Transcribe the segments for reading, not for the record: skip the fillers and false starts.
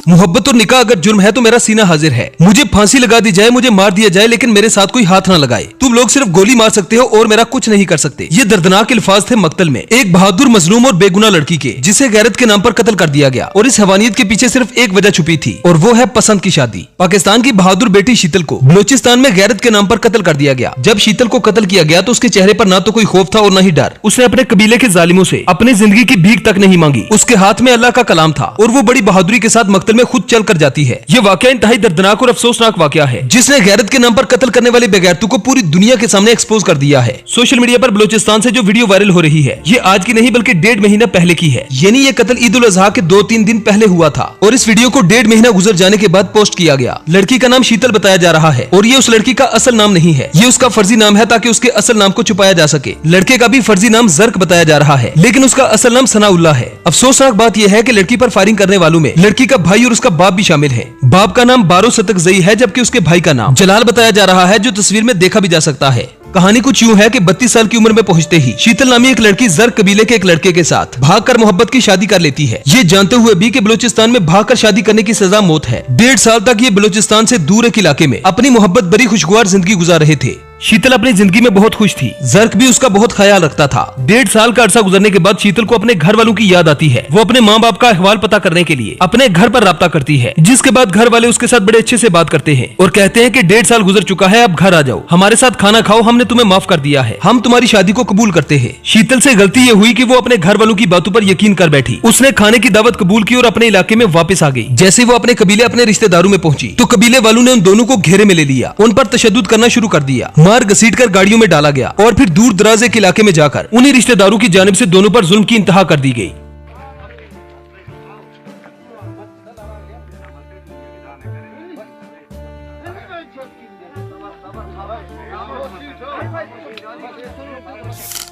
मोहब्बत और निकाह अगर जुर्म है तो मेरा सीना हाजिर है। मुझे फांसी लगा दी जाए, मुझे मार दिया जाए, लेकिन मेरे साथ कोई हाथ ना लगाए। तुम लोग सिर्फ गोली मार सकते हो और मेरा कुछ नहीं कर सकते। ये दर्दनाक अल्फाज थे मक्तल में एक बहादुर मजलूम और बेगुनाह लड़की के, जिसे गैरत के नाम पर कत्ल कर दिया गया। और इस हैवानियत के पीछे सिर्फ एक वजह छुपी थी और वो है पसंद की शादी। पाकिस्तान की बहादुर बेटी शीतल को बलोचिस्तान में गैरत के नाम पर कत्ल कर दिया गया। जब शीतल को कत्ल किया गया तो उसके चेहरे पर ना तो कोई खौफ था और न ही डर। उसने अपने कबीले के जालिमों से अपनी जिंदगी की भीख तक नहीं मांगी। उसके हाथ में अल्लाह का कलाम था और वो बड़ी बहादुरी के साथ मक्तल में खुद चल कर जाती है। ये वाकया इंतहाई दर्दनाक और अफसोसनाक वाकया है, जिसने गैरत के नाम पर कत्ल करने वाले बेगैरतों को पूरी दुनिया के सामने एक्सपोज कर दिया है। सोशल मीडिया पर बलोचिस्तान से जो वीडियो वायरल हो रही है, ये आज की नहीं बल्कि 1.5 महीना पहले की है। यानी ये कत्ल ईद उल अजहा के 2-3 दिन पहले हुआ था और इस वीडियो को 1.5 महीना गुजर जाने के बाद पोस्ट किया गया। लड़की का नाम शीतल बताया जा रहा है और ये उस लड़की का असल नाम नहीं है, ये उसका फर्जी नाम है ताकि उसके असल नाम को छुपाया जा सके। लड़के का भी फर्जी नाम जर्क बताया जा रहा है, लेकिन उसका असल नाम सनाउल्लाह है। अफसोसनाक बात यह है कि लड़की पर फायरिंग करने वालों में लड़की का भाई और उसका बाप भी शामिल है। बाप का नाम बारो सतकजई है, जबकि उसके भाई का नाम जलाल बताया जा रहा है, जो तस्वीर में देखा भी जा सकता है। कहानी कुछ यूं है कि 32 साल की उम्र में पहुंचते ही शीतल नामी एक लड़की जर्क कबीले के एक लड़के के साथ भागकर मोहब्बत की शादी कर लेती है। ये जानते हुए भी कि बलूचिस्तान में भागकर शादी करने की सजा मौत है। 1.5 साल तक ये बलूचिस्तान से दूर एक इलाके में अपनी मोहब्बत भरी खुशगवार जिंदगी गुजार रहे थे। शीतल अपनी जिंदगी में बहुत खुश थी, जर्क भी उसका बहुत ख्याल रखता था। 1.5 साल का अरसा गुजरने के बाद शीतल को अपने घर वालों की याद आती है। वो अपने माँ बाप का अहवाल पता करने के लिए अपने घर पर राब्ता करती है, जिसके बाद घर वाले उसके साथ बड़े अच्छे से बात करते हैं और कहते हैं कि 1.5 साल गुजर चुका है, अब घर आ जाओ, हमारे साथ खाना खाओ, हमने तुम्हें माफ कर दिया है, हम तुम्हारी शादी को कबूल करते हैं। शीतल से गलती ये हुई कि वो अपने घर वालों की बातों पर यकीन कर बैठी। उसने खाने की दावत कबूल की और अपने इलाके में वापस आ गई। जैसे वो अपने कबीले अपने रिश्तेदारों में पहुंची तो कबीले वालों ने उन दोनों को घेरे में ले लिया, उन पर तशद्दुद करना शुरू कर दिया। मार घसीट कर गाड़ियों में डाला गया और फिर दूर दराज के इलाके में जाकर उन्हीं रिश्तेदारों की जानिब से दोनों पर जुल्म की इंतहा कर दी गई।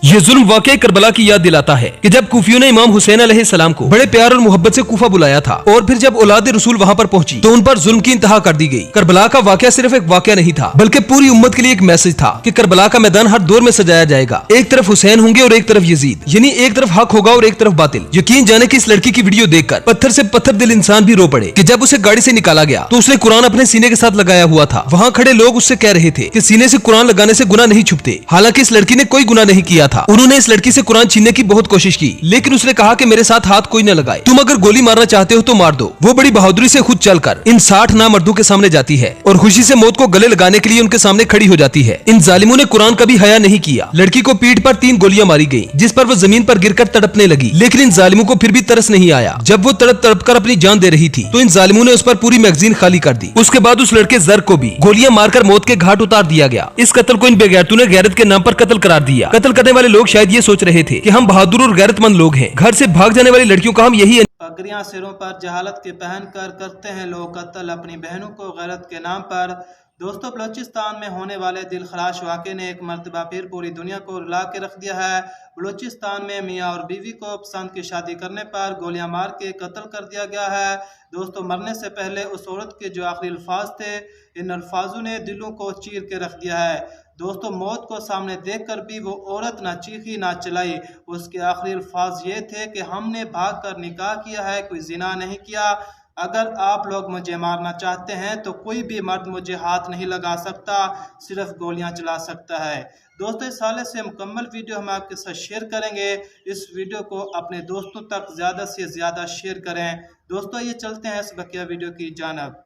ये जुल्म वाकई करबला की याद दिलाता है कि जब कूफियों ने इमाम हुसैन अलैहिस्सलाम को बड़े प्यार और मोहब्बत से कूफा बुलाया था और फिर जब औलाद रसूल वहाँ पर पहुंची तो उन पर जुल्म की इंतहा कर दी गई। करबला का वाकया सिर्फ एक वाकया नहीं था, बल्कि पूरी उम्मत के लिए एक मैसेज था कि करबला का मैदान हर दौर में सजाया जाएगा। एक तरफ हुसैन होंगे और एक तरफ यजीद, यानी एक तरफ हक होगा और एक तरफ बातिल। यकीन जाने की इस लड़की की वीडियो देखकर पत्थर से पत्थर दिल इंसान भी रो पड़े कि जब उसे गाड़ी से निकाला गया तो उसने कुरान अपने सीने के साथ लगाया हुआ था। वहाँ खड़े लोग उससे कह रहे थे कि सीने से कुरान लगाने से गुनाह नहीं छुपते। हालांकि इस लड़की ने कोई गुनाह नहीं किया था। उन्होंने इस लड़की से कुरान छीनने की बहुत कोशिश की, लेकिन उसने कहा कि मेरे साथ हाथ कोई न लगाए, तुम अगर गोली मारना चाहते हो तो मार दो। वो बड़ी बहादुरी से खुद चलकर इन 60 नामर्दों के सामने जाती है और खुशी से मौत को गले लगाने के लिए उनके सामने खड़ी हो जाती है। इन जालिमों ने कुरान का भी हया नहीं किया। लड़की को पीठ पर 3 गोलियां मारी गयी, जिस पर वो जमीन पर गिरकर तड़पने लगी, लेकिन इन जालिमों को फिर भी तरस नहीं आया। जब वो तड़प तड़प कर अपनी जान दे रही थी तो इन जालिमों ने उस पर पूरी मैगजीन खाली कर दी। उसके बाद उस लड़के जर्क को भी गोलियां मारकर मौत के घाट उतार दिया गया। इस कत्ल को इन बेगैरतों ने गैरत के नाम पर कत्ल करार दिया। कत्ल करने वाले लोग शायद ये सोच रहे थे कि हम बहादुर और गैरतमंद लोग हैं, घर से भाग जाने वाली लड़कियों का हम यही पगड़ियां सिरों पर जहालत के पहन कर करते हैं लोग कत्ल अपनी बहनों को गैरत के नाम पर। दोस्तों, बलूचिस्तान में होने वाले दिलखराश वाक़े ने एक मरतबा फिर पूरी दुनिया को रुला के रख दिया है। बलूचिस्तान में मियाँ और बीवी को पसंद की शादी करने पर गोलियां मार के कत्ल कर दिया गया है। दोस्तों, मरने से पहले उस औरत के जो आखिरी अल्फाज थे, इन अल्फाजों ने दिलों को चीर के रख दिया है। दोस्तों, मौत को सामने देखकर भी वो औरत ना चीखी ना चिल्लाई। उसके आखिरी अल्फाज ये थे कि हमने भागकर निकाह किया है, कोई जिना नहीं किया। अगर आप लोग मुझे मारना चाहते हैं तो कोई भी मर्द मुझे हाथ नहीं लगा सकता, सिर्फ गोलियां चला सकता है। दोस्तों, इस हवाले से मुकम्मल वीडियो हम आपके साथ शेयर करेंगे। इस वीडियो को अपने दोस्तों तक ज़्यादा से ज़्यादा शेयर करें। दोस्तों, ये चलते हैं इस बकिया वीडियो की जानिब।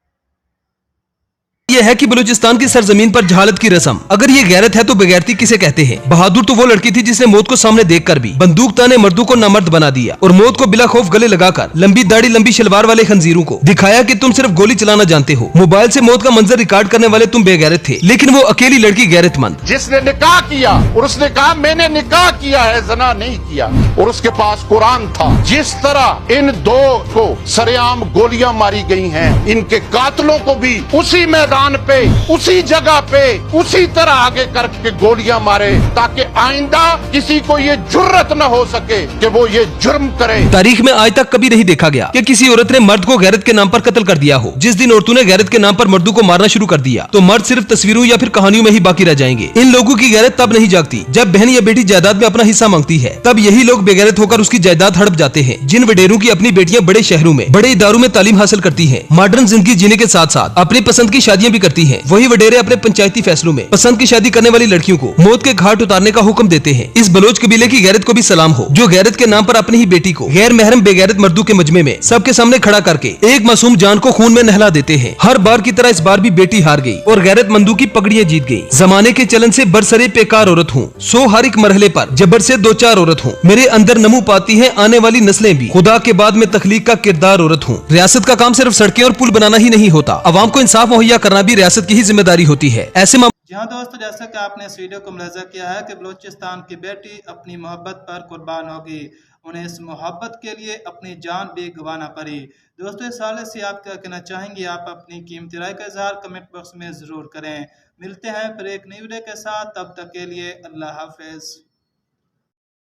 ये है कि बलूचिस्तान की सरजमीन पर जहालत की रस्म। अगर ये गैरत है तो बेगैरती किसे कहते हैं? बहादुर तो वो लड़की थी जिसने मौत को सामने देखकर भी बंदूक ताने मर्दों को नामर्द बना दिया और मौत को बिला खौफ गले लगाकर लंबी दाढ़ी लंबी शलवार वाले खंजीरों को दिखाया कि तुम सिर्फ गोली चलाना जानते हो। मोबाइल से मौत का मंजर रिकॉर्ड करने वाले तुम बेगैरत थे, लेकिन वो अकेली लड़की गैरतमंद जिसने निकाह किया और उसने कहा मैंने निकाह किया है, जना नहीं किया, और उसके पास कुरान था। जिस तरह इन दो को सरेआम गोलियां मारी गई हैं। इनके कातलों को भी उसी मैदान पे, उसी जगह पे, उसी तरह आगे करके गोलियां मारे, ताकि आइंदा किसी को ये जुर्रत न हो सके कि वो ये जुर्म करे। तारीख में आज तक कभी नहीं देखा गया कि किसी औरत ने मर्द को गैरत के नाम पर कत्ल कर दिया हो। जिस दिन औरतों ने गैरत के नाम पर मर्दों को मारना शुरू कर दिया तो मर्द सिर्फ तस्वीरों या फिर कहानियों में ही बाकी रह जाएंगे। इन लोगों की गैरत तब नहीं जागती जब बहन या बेटी जायदाद में अपना हिस्सा मांगती है। तब यही लोग बेगैरत होकर उसकी जायदाद हड़प जाते हैं। जिन वडेरों की अपनी बेटियां बड़े शहरों में, बड़े इदारों में तालीम हासिल करती हैं, मॉडर्न जिंदगी जीने के साथ साथ अपनी पसंद की शादियां भी करती हैं, वही वडेरे अपने पंचायती फैसलों में पसंद की शादी करने वाली लड़कियों को मौत के घाट उतारने का हुक्म देते हैं। इस बलोच कबीले की गैरत को भी सलाम हो, जो गैरत के नाम पर अपनी ही बेटी को गैर महरम बेगैरत मर्दों के मजमे में सबके सामने खड़ा करके एक मासूम जान को खून में नहला देते हैं। हर बार की तरह इस बार भी बेटी हार गई और गैरतमंदों की पगड़ियां जीत गई। जमाने के चलन से बरसरे बेकार औरत हूँ, सो हर एक मरहले पर जबर से दो चार औरत हूँ। मेरे अंदर नमू पाती है आने वाली नस्लें भी, खुदा के बाद में तखलीक का किरदार औरत हूँ। रियासत का काम सिर्फ सड़कें और पुल बनाना ही नहीं होता, अवाम को इंसाफ मुहैया करना भी रियासत की ही जिम्मेदारी होती है। ऐसे जी हाँ दोस्तों, जैसा कि आपने इस वीडियो को मुलाहिजा किया है कि बलूचिस्तान की बेटी अपनी मोहब्बत पर कुर्बान होगी। उन्हें इस मोहब्बत के लिए अपनी जान भी गंवाना पड़ी। दोस्तों, इस हवाले से आप क्या कहना चाहेंगे? आप अपनी कीमती राय का इजहार कमेंट बॉक्स में ज़रूर करें। मिलते हैं फिर एक नई वीडियो के साथ, तब तक के लिए अल्लाह हाफिज़।